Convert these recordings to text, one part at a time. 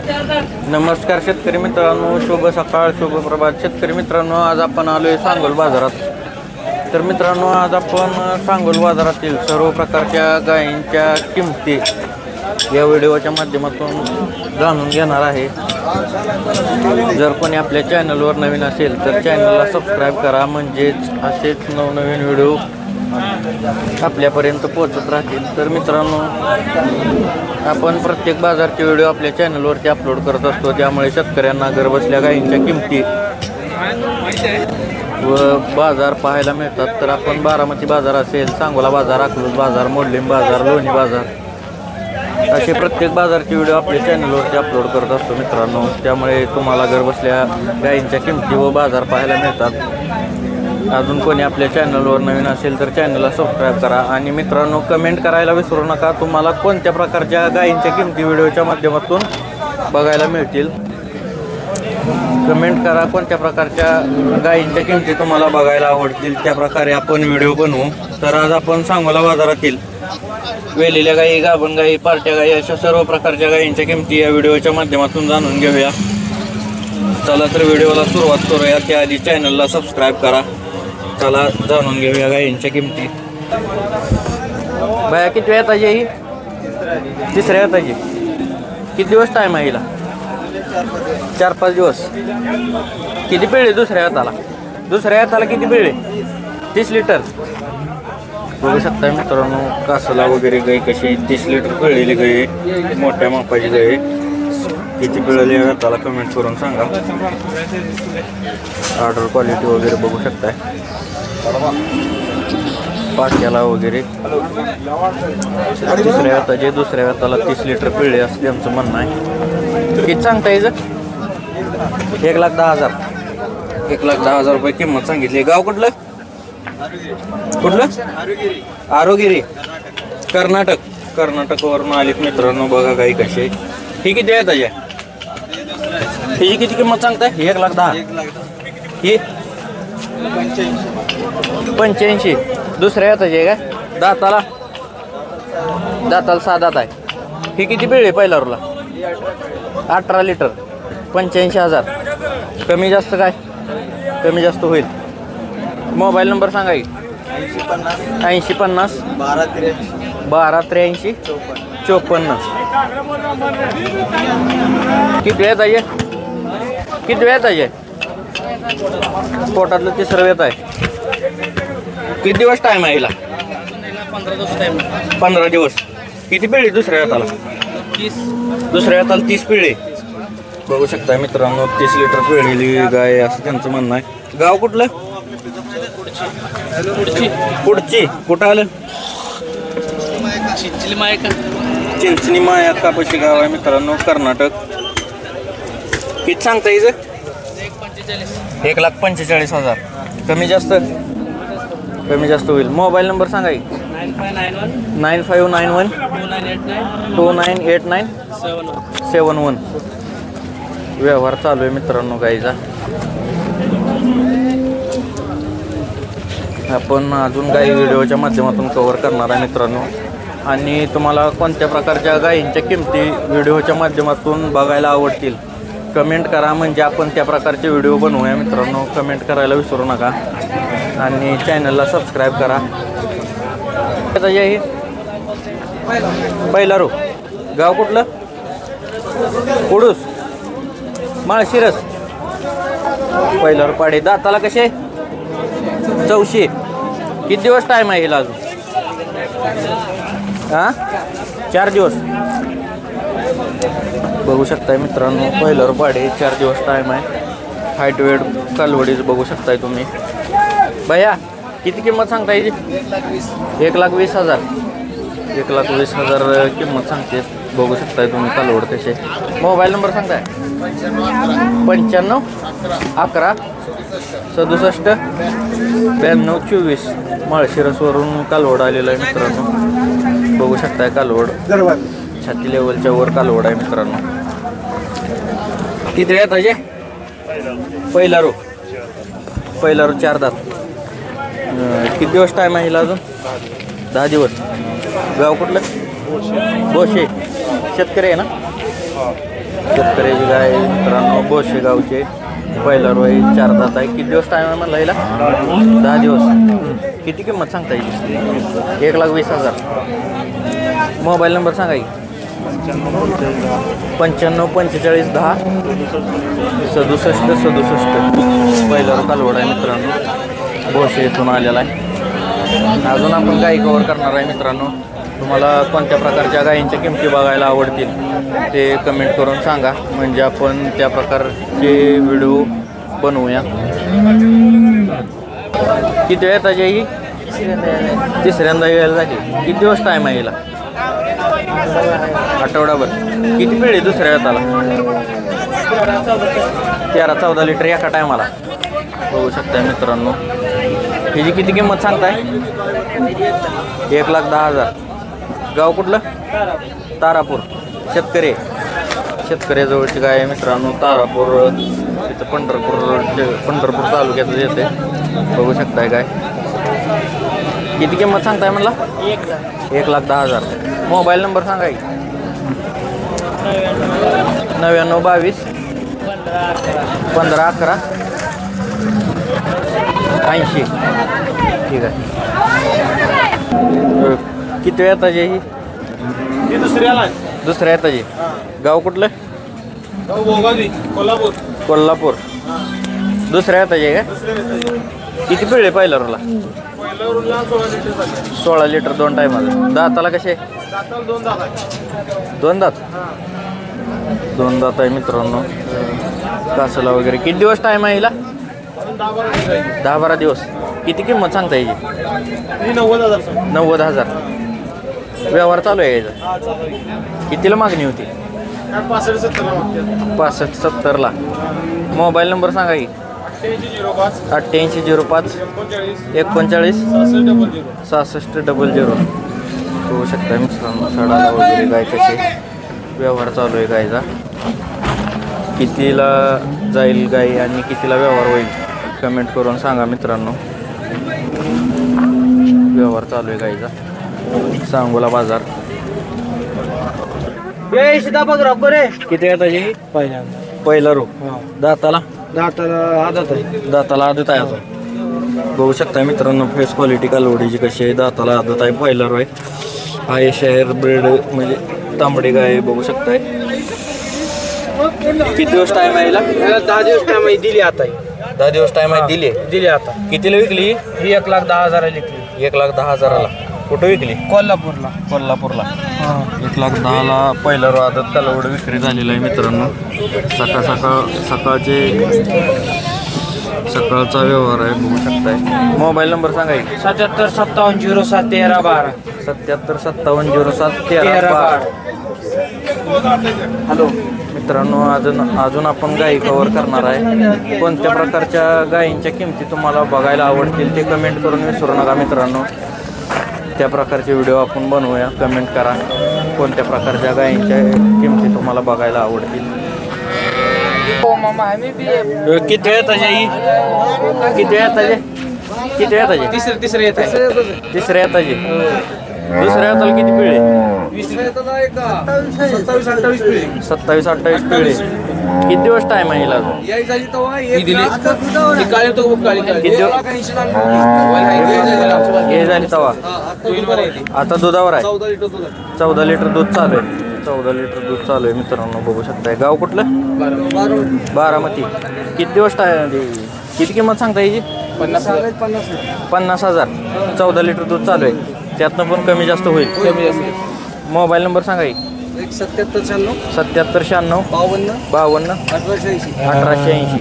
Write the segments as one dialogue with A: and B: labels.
A: नमस्कार शेतकरी मित्रांनो, शुभ सकाळ, शुभ प्रभात. शेतकरी मित्रांनो, आज आपण आलोय सांगोल बाजारात. तर मित्रांनो, आज आपण सांगोल बाजारातील सर्व प्रकारच्या गायींच्या किमती या व्हिडिओच्या माध्यमातून जाणून घेणार आहे. जर कोणी आपल्या चॅनलवर नवीन असेल तर चॅनलला सबस्क्राईब करा, म्हणजेच असेच नवनवीन व्हिडिओ आपल्यापर्यंत पोहोचत राहतील. तर मित्रांनो, आपण प्रत्येक बाजारचे व्हिडिओ आपल्या चॅनलवरती अपलोड करत असतो, त्यामुळे शेतकऱ्यांना घरबसल्या गायींच्या किमती व बाजार पाहायला मिळतात. तर आपण बारामती बाजार असेल, सांगोला बाजार, अकलूज बाजार, मोडलीम बाजार, लोणी बाजार असे प्रत्येक बाजारचे व्हिडिओ आपल्या चॅनलवरती अपलोड करत असतो मित्रांनो. त्यामुळे तुम्हाला घरबसल्या गायींच्या किमती व बाजार पाहायला मिळतात. अजून कोणी आपल्या चॅनलवर नवीन असेल तर चॅनलला सबस्क्राईब करा. आणि मित्रांनो, कमेंट करायला विसरू नका, तुम्हाला कोणत्या प्रकारच्या गायींच्या किमती व्हिडिओच्या माध्यमातून बघायला मिळतील. कमेंट करा, कोणत्या प्रकारच्या गायींच्या किमती तुम्हाला बघायला आवडतील, त्याप्रकारे आपण व्हिडिओ बनवू. तर आज आपण सांगोला बाजारातील वेलेल्या गायी, गाभण गायी, पार्ट्या गायी अशा सर्व प्रकारच्या गायींच्या किमती या व्हिडिओच्या माध्यमातून जाणून घेऊया. चला तर व्हिडिओला सुरुवात करूया. त्याआधी चॅनलला सबस्क्राईब करा. चला जाणून घेऊया गायींच्या किमती. बाया किती वेळ येताची ही? तिसऱ्या येताची. किती दिवस टाईम आहे हिला? 4-5 दिवस. किती पिळे दुसऱ्या हाताला? दुसऱ्या हाताला किती पिळे? 30 लिटर. बघू शकता मित्रांनो, कासला वगैरे गाय कशी 30 लिटर पिळलेली गाय, मोठ्या मापाची गाय. किती पिळलेली हाताला कमेंट करून सांगा. ऑर्डर क्वालिटी वगैरे बघू शकताय. पाट्याला वगैरे तिसऱ्या हाताचे, दुसऱ्या हाताला 30 लिटर पिळे असं त्यांचं म्हणणं आहे. किती सांगता यायचं? 1,10,000. 1,10,000 रुपये किंमत सांगितली. गाव कुठलं? कुठलं? आरोगिरी, कर्नाटक. कर्नाटकवरून आलीत मित्रांनो. बघा गाई कशी आहे. ही किती आहे त्याच्या? हिची किती किंमत सांगताय? 1,10,000. ही 85. दुसऱ्या हाताची आहे काय? दाताला 6 दात आहे. ही किती पिळे पहिला रूला? 18 लिटर. 85,000. कमी जास्त काय? कमी जास्त होईल. मोबाईल नंबर सांगा की. 8050 1283 54. किती वेळ आहे? किती वेळ आहे? पोटातलं तिसरं वेळ आहे. किती दिवस टाईम आहे हिला? 15 दिवस. किती पिळे दुसऱ्या हाताला? 30. दुसऱ्या हाताला 30 पिळे. बघू शकता मित्रांनो, 30 लिटर पिळलेली गाय असं त्यांचं म्हणणं आहे. गाव कुठलं? पुढची. कुठं आलं? चिंचणी माया कापशी गाव आहे मित्रांनो, कर्नाटक. किती सांगता येईल? 1,45,000. कमी जास्त? कमी जास्त होईल. मोबाईल नंबर सांगा की. 9591 2989 71. व्यवहार चालू आहे मित्रांनो गाईचा. आपण अजून गाई व्हिडिओच्या माध्यमातून कव्हर करणार आहे मित्रांनो. आणि तुम्हाला कोणत्या प्रकारच्या गायींच्या किमती व्हिडिओच्या माध्यमातून बघायला आवडतील कमेंट करा, म्हणजे आपण त्या प्रकारचे व्हिडिओ बनवूया मित्रांनो. कमेंट करायला विसरू नका आणि चॅनलला सबस्क्राईब करा. पहिला रो. गाव कुठलं? कुडूस, माळशिरस. पहिला रो पाडे. दाताला कसे? 400. किती दिवस टाईम आहे हिला अजून? 4 दिवस. बघू शकताय मित्रांनो, पहिल्यावर पाडे, 4 दिवस टाईम आहे. हाईट वेट कालवडीच बघू शकताय तुम्ही. भैया किती किंमत सांगता याची? 1,20,000. 1,20,000 किंमत सांगते. बघू शकताय तुम्ही कालवड कसे. मोबाईल नंबर सांगताय? 95 11 67 92 24. माळशिरसवरून कालवड आलेलं आहे मित्रांनो. बघू शकताय कालवड छाती लेवलच्या वर कालवड आहे मित्रांनो. किती वेळ पाहिजे? पहिला रो. 4 दात. किती दिवस टाईम आहे हिला अजून? 10 दिवस. गाव कुठलं? बोशे. शेतकरी आहे ना? शेतकऱ्याची गाय मित्रांनो, बोशेगावचे. पहिला रोय 4 दात आहे. किती दिवस टाईम आहे म्हणला हिला? 10 दिवस. किती किंमत सांगता येईल? 1,20,000. मोबाईल नंबर सांगा की. 95 45 10 67 67. पहिला रो कालवड आहे मित्रांनो, बोशे इथून आलेला आहे. अजून आपण गाई कव्हर करणार आहे मित्रांनो. तुम्हाला कोणत्या प्रकारच्या गायींच्या किमती बघायला आवडतील ते कमेंट करून सांगा, म्हणजे आपण त्या प्रकारचे व्हिडिओ बनवूया. किती वेळ येताची ही? तिसऱ्यांदा यायला झाली. किती दिवस टाईम आहे हिला? आठवडाभर. किती पिढी दुसऱ्या वेताला? 13-14 लिटर एका टायमाला. बघू शकता मित्रांनो. हिची किती किंमत सांगताय? 1,10,000. गाव कुठलं? तारापूर. शेतकऱ्याजवळची गाय आहे मित्रांनो. तारापूर तिथं पंढरपूर तालुक्यात येते. बघू शकताय गाय. किती किंमत सांगताय म्हणला? 1,10,000. मोबाईल नंबर सांगा की. 99 22 15 11 80. ठीक आहे. किती वेळ येताची ही? दुसऱ्या येताची. गाव कुठलं? कोल्हापूर. दुसऱ्या येताची आहे का? किती पिळे पहिल्या रोला? 16 लिटर 2 टायमाला. दाताला कसे? 2 दात. 2 दात आहे मित्रांनो. कासला वगैरे. किती दिवस टाईम आहे हिला? 10-12 दिवस. किती किंमत सांगता याची? 90,000. व्यवहार चालू आहे याचा? कितीला मागणी होती? 65-70ला. मोबाईल नंबर सांगा की. 8805 39 6600. होऊ शकता मित्रांनो. सडाला वगैरे गाय कसे व्यवहार चालू आहे गायचा. कितीला जाईल गाय आणि कितीला व्यवहार होईल कमेंट करून सांगा मित्रांनो. व्यवहार चालू आहे गायचा. सांगोला बाजार. किती येताची? पहिला रो. दाताला आदत आहे अजून. बघू शकता मित्रांनो फेस क्वालिटी कालवडीची कशी आहे. दाताला आदत आहे. पहिला रो आहे. आहे शहर ब्रेड म्हणजे तांबडी गाय. बघू शकताय. किती दिवस टाइम आहे हिला?
B: 10 दिवस टाइम आहे. दिली आता.
A: 10 दिवस टाइम आहे. दिली आता. कितीला विकली
B: ही? 1,10,000 विकली.
A: 1,10,000ला. कुठं विकली?
B: कोल्हापूरला.
A: 1,10,000ला पहिला रो आदत कालवड विक्री झालेला आहे मित्रांनो. सकाळचा व्यवहार आहे. बघू शकताय. मोबाईल नंबर सांगा की.
B: 77 57 07 13 12.
A: 77 57 07 13 12. हॅलो मित्रांनो, अजून आपण गायी कव्हर करणार आहे. कोणत्या प्रकारच्या गायींच्या किमती तुम्हाला बघायला आवडतील ते कमेंट करून विसरू नका मित्रांनो. त्या प्रकारचे व्हिडिओ आपण बनवूया. कमेंट करा कोणत्या प्रकारच्या गायींच्या किमती तुम्हाला बघायला आवडतील. किती वेळ ताजी?
B: तिसऱ्या
A: येताची. दुसऱ्या येताला किती पिळे? 27-28 पिळे. किती दिवस टाइम आहे हिला? हे झाली तवा. आता दुधावर आहे. 14 लिटर दूध चालू आहे. 14 लिटर दूध चालू आहे मित्रांनो. बघू शकताय. गाव कुठलं? बारामती. किती दिवस टाइम? किती किंमत सांगता याची? 50,000. 14 लिटर दूध चालू आहे. त्यातनं पण कमी जास्त होईल. मोबाईल नंबर सांगा की.
B: 77
A: 96 52 1880.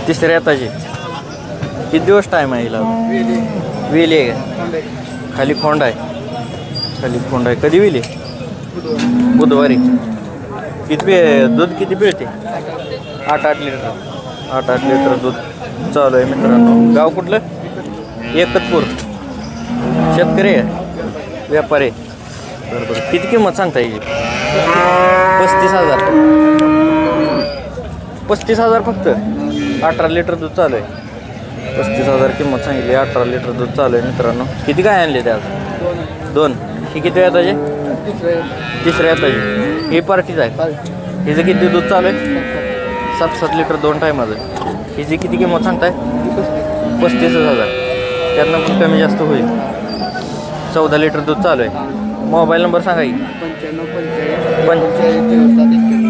A: तिसऱ्या येताची. किती दिवस टाईम आहे हिला? वेली आहे का? खाली खोंड आहे. कधी वेली? बुधवारी. किती दूध किती पिळते? 8 लिटर दूध चालू आहे मित्रांनो. गाव कुठलं? एकतपूर. शेतकरी आहे? व्यापारी? बरोबर. किती किंमत सांगता येईल? 35,000. 35,000 फक्त. 18 लिटर दूध चालू आहे. 35,000 किंमत सांगितली. 18 लिटर दूध चालू आहे मित्रांनो. किती गाय आणले त्या? 2. ही किती वेळ त्याचे? तिसऱ्या येताची ही पार्टीच आहे. हिचं किती दूध चालू आहे? 7-7 लिटर 2 टायमाचं. हिची किती किंमत सांगताय? 35,000. त्यांना पण कमी जास्त होईल. 14 लिटर दूध चालू आहे. मोबाईल नंबर सांगा की.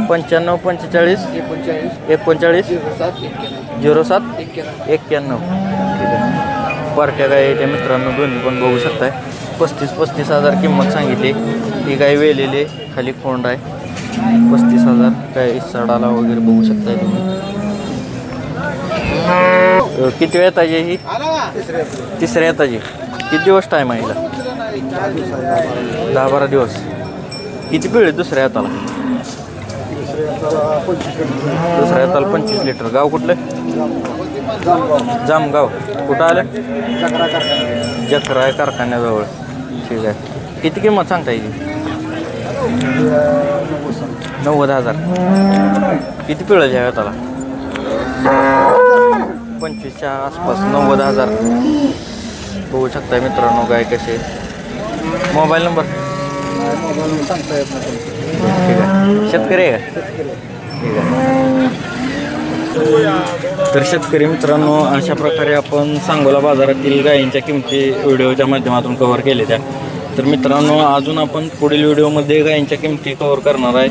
A: 95 45 39 07 91. ठीक आहे. पार्ट्या गाय त्या मित्रांनो दोन्ही पण बघू शकताय. 35,000 किंमत सांगितली. ही गाय वेलेली खाली खोंड आहे. 35,000 काय सडाला वगैरे बघू शकताय तुम्ही. किती वेळ येताची ही? तिसऱ्या येताची. किती दिवस टाईम आहे हिला? 10-12 दिवस. किती पिळे दुसऱ्या हाताला? दुसऱ्या हाताला 25 लिटर. गाव कुठलं? जामगाव. कुठं आलं? जकरा कारखान्याजवळ. ठीक आहे. किती किंमत सांगता येईल? 90,000. किती पिळं घ्या हाताला? 25च्या आसपास. 90,000 बघू शकता मित्रांनो गाय कसे. मोबाईल नंबर सांगता येत नाही. ठीक आहे. शेतकरी आहे का? ठीक आहे. तर शेतकरी मित्रांनो अशा प्रकारे आपण सांगोला बाजारातील गायींच्या किमती व्हिडिओच्या माध्यमातून कव्हर केलेल्या. तर मित्रांनो अजून आपण पुढील व्हिडिओमध्ये गायींच्या किमती कव्हर करणार आहे.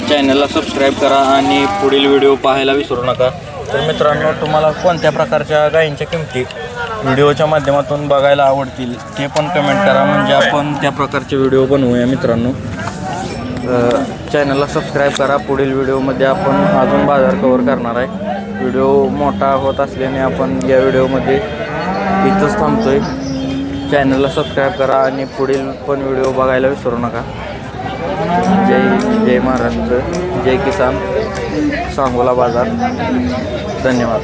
A: चॅनलला सबस्क्राईब करा आणि पुढील व्हिडिओ पाहायला विसरू नका. तर मित्रांनो तुम्हाला कोणत्या प्रकारच्या गायींच्या किमती व्हिडिओच्या माध्यमातून बघायला आवडतील ते पण कमेंट करा, म्हणजे आपण त्या प्रकारचे व्हिडिओ बनवूया मित्रांनो. चॅनलला सबस्क्राईब करा. पुढील व्हिडिओमध्ये आपण अजून बाजार कव्हर करणार आहे. व्हिडिओ मोठा होत असल्याने आपण या व्हिडिओमध्ये इथंच थांबतोय. चॅनलला सबस्क्राईब करा आणि पुढील पण व्हिडिओ बघायला विसरू नका. जय महाराष्ट्र, जय किसान, सांगोला बाजार. धन्यवाद.